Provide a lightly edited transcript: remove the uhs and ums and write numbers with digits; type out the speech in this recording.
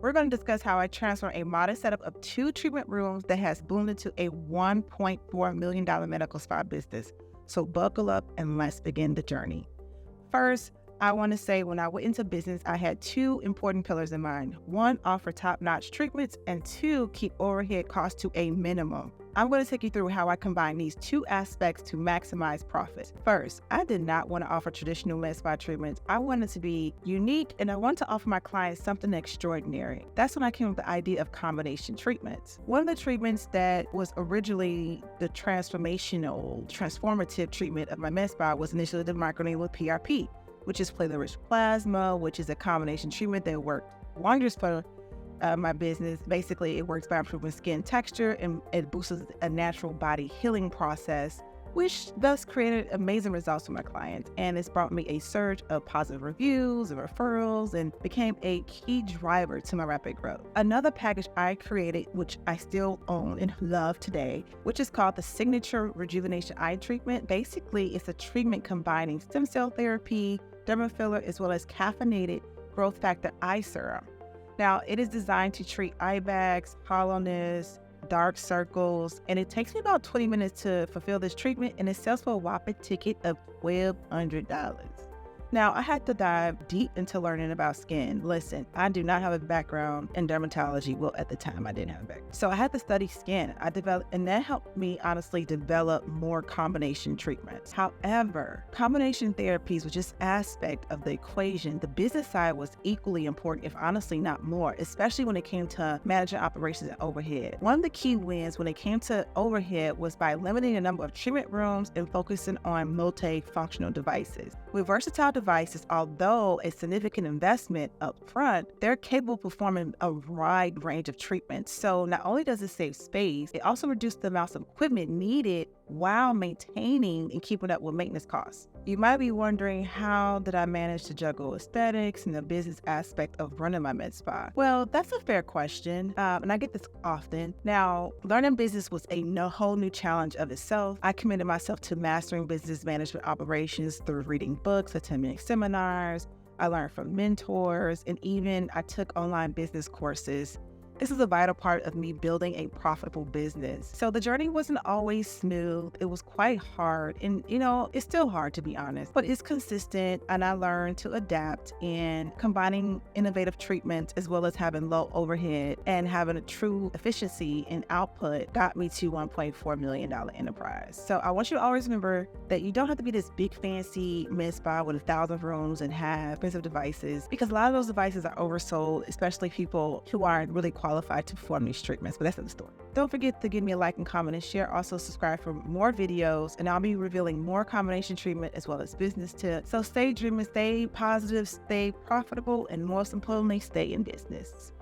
we're going to discuss how I transformed a modest setup of 2 treatment rooms that has bloomed into a $1.4 million medical spa business. So buckle up and let's begin the journey. First, I want to say when I went into business, I had 2 important pillars in mind. 1, offer top-notch treatments, and 2, keep overhead costs to a minimum. I'm going to take you through how I combine these 2 aspects to maximize profits. First, I did not want to offer traditional med spa treatments. I wanted to be unique, and I wanted to offer my clients something extraordinary. That's when I came up with the idea of combination treatments. One of the treatments that was originally the transformative treatment of my med spa was initially the microneedling PRP, which is platelet-rich plasma, which is a combination treatment that worked wonders for my business. Basically, it works by improving skin texture and it boosts a natural body healing process, which thus created amazing results for my clients. And it's brought me a surge of positive reviews and referrals and became a key driver to my rapid growth. Another package I created, which I still own and love today, which is called the Signature Rejuvenation Eye Treatment. Basically, it's a treatment combining stem cell therapy, derma filler, as well as caffeinated growth factor eye serum. Now, it is designed to treat eye bags, hollowness, dark circles, and it takes me about 20 minutes to fulfill this treatment, and it sells for a whopping ticket of $1,200. Now, I had to dive deep into learning about skin. Listen, I do not have a background in dermatology. Well, at the time, I didn't have a background. So I had to study skin. And that helped me honestly develop more combination treatments. However, combination therapies was just aspect of the equation. The business side was equally important, if honestly not more, especially when it came to managing operations and overhead. One of the key wins when it came to overhead was by limiting the number of treatment rooms and focusing on multifunctional devices. With versatile devices, although a significant investment up front, they're capable of performing a wide range of treatments. So not only does it save space, it also reduces the amounts of equipment needed while maintaining and keeping up with maintenance costs. You might be wondering, how did I manage to juggle aesthetics and the business aspect of running my med spa? Well, that's a fair question, and I get this often. Now, learning business was a whole new challenge of itself. I committed myself to mastering business management operations through reading books, attending seminars. I learned from mentors, and even I took online business courses. This is a vital part of me building a profitable business. So the journey wasn't always smooth. It was quite hard. And, it's still hard, to be honest, but it's consistent. And I learned to adapt, and combining innovative treatments as well as having low overhead and having a true efficiency and output got me to $1.4 million enterprise. So I want you to always remember that you don't have to be this big fancy med spa with 1,000 rooms and have expensive devices, because a lot of those devices are oversold, especially people who aren't really qualified to perform these treatments, but that's another story. Don't forget to give me a like and comment and share. Also subscribe for more videos, and I'll be revealing more combination treatment as well as business tips. So stay dreaming, stay positive, stay profitable, and most importantly, stay in business.